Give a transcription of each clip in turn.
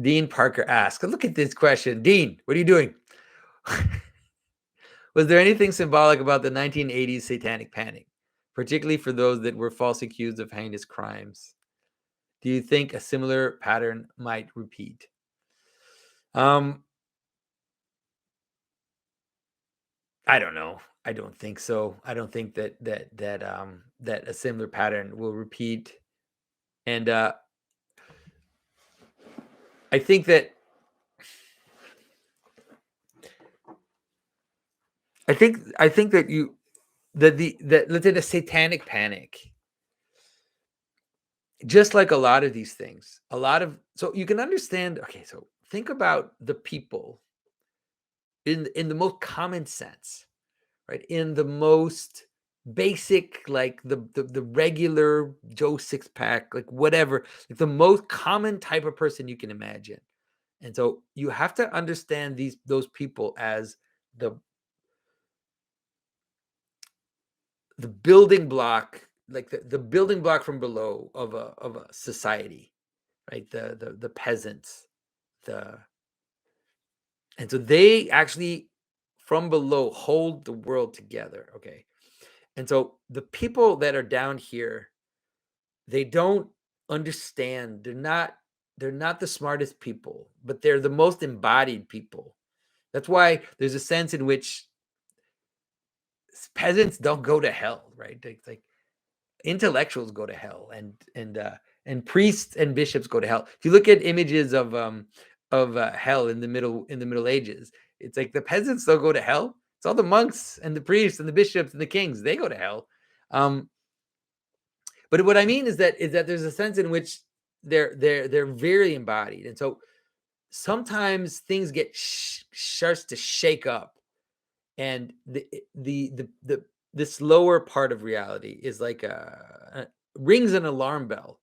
Dean Parker asks, look at this question. Dean, what are you doing? Was there anything symbolic about the 1980s satanic panic, particularly for those that were falsely accused of heinous crimes? Do you think a similar pattern might repeat? I don't know. I don't think so. I don't think that a similar pattern will repeat. And I think that let's say the satanic panic, just like a lot of these things, so you can understand. Okay, so think about the people in the most common sense, right? In the most basic, like the regular Joe six pack, like whatever, like the most common type of person you can imagine. And so you have to understand those people as the building block, like the building block from below of a society, right? The peasants, the and so they actually from below hold the world together. Okay. And so the people that are down here, they don't understand. They're not the smartest people, but they're the most embodied people. That's why there's a sense in which peasants don't go to hell, right? It's like intellectuals go to hell, and priests and bishops go to hell. If you look at images of hell in the Middle Ages, it's like the peasants don't go to hell. It's all the monks and the priests and the bishops and the kings. They go to hell. Um, but what I mean is that there's a sense in which they're very embodied, and so sometimes things get starts to shake up, and this lower part of reality is like a rings an alarm bell,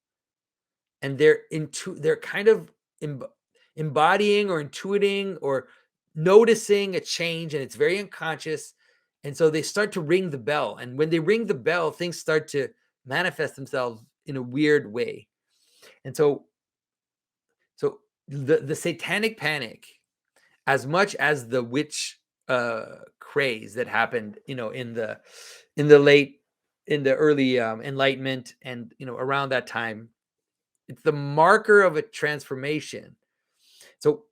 and they're kind of embodying or intuiting or noticing a change, and it's very unconscious, and so they start to ring the bell, and when they ring the bell, things start to manifest themselves in a weird way. And so the satanic panic, as much as the witch craze that happened, in the early Enlightenment, and around that time, it's the marker of a transformation. So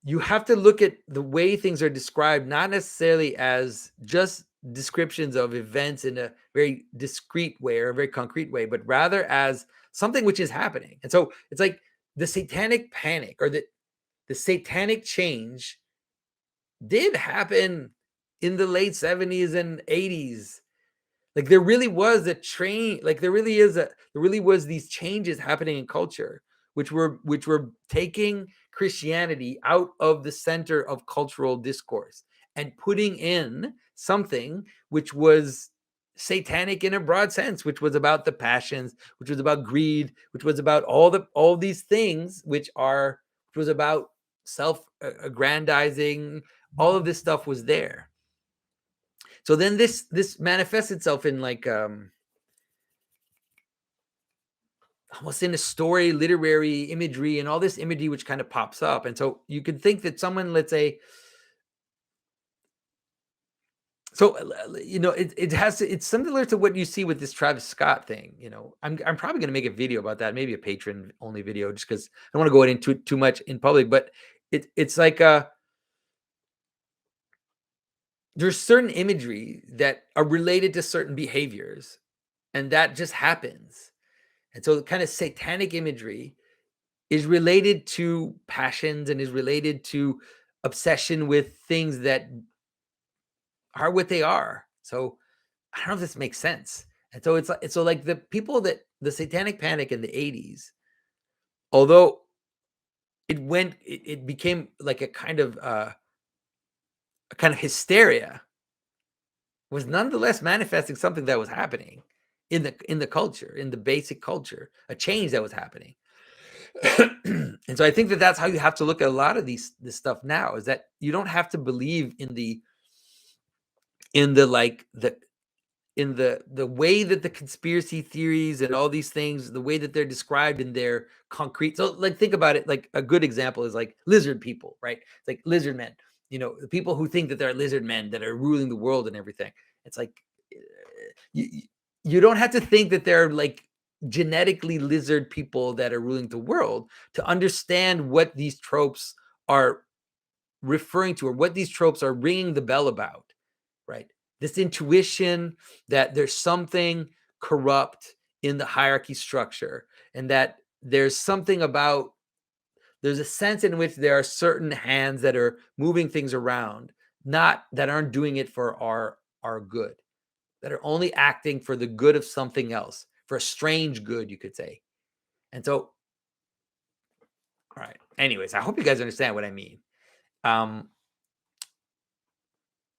you have to look at the way things are described, not necessarily as just descriptions of events in a very discrete way or a very concrete way, but rather as something which is happening. And so it's like the satanic panic or the satanic change did happen in the late 70s and 80s. Like there really was a train, like there really was these changes happening in culture, which were taking Christianity out of the center of cultural discourse and putting in something which was satanic in a broad sense, which was about the passions, which was about greed, which was about all these things, which was about self-aggrandizing. All of this stuff was there. So then this manifests itself in like almost in a story, literary imagery, and all this imagery which kind of pops up. And so you could think that someone, let's say, so it's similar to what you see with this Travis Scott thing. I'm probably going to make a video about that, maybe a patron only video, just because I don't want to go into too much in public. But it's like there's certain imagery that are related to certain behaviors, and that just happens. And so the kind of satanic imagery is related to passions and is related to obsession with things that are what they are. So I don't know if this makes sense. And so it's like the people that the satanic panic in the 80s, although it became like a kind of hysteria, was nonetheless manifesting something that was happening in the culture, in the basic culture, a change that was happening. And so I think that that's how you have to look at a lot of this stuff now, is that you don't have to believe in the like the way that the conspiracy theories and all these things, the way that they're described in their concrete. So like think about it, like a good example is like lizard people, right? It's like lizard men, the people who think that they're lizard men that are ruling the world and everything. It's like you, you don't have to think that they're like genetically lizard people that are ruling the world to understand what these tropes are referring to, or what these tropes are ringing the bell about, right? This intuition that there's something corrupt in the hierarchy structure, and that there's something about, there's a sense in which there are certain hands that are moving things around, not that aren't doing it for our good, that are only acting for the good of something else, for a strange good, you could say. And so, all right. Anyways, I hope you guys understand what I mean. Um,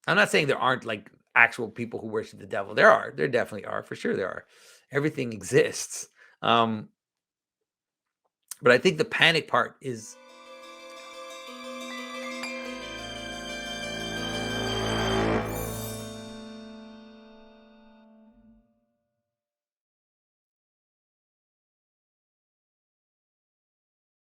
I'm not saying there aren't like actual people who worship the devil. There definitely are, for sure there are. Everything exists. But I think the panic part is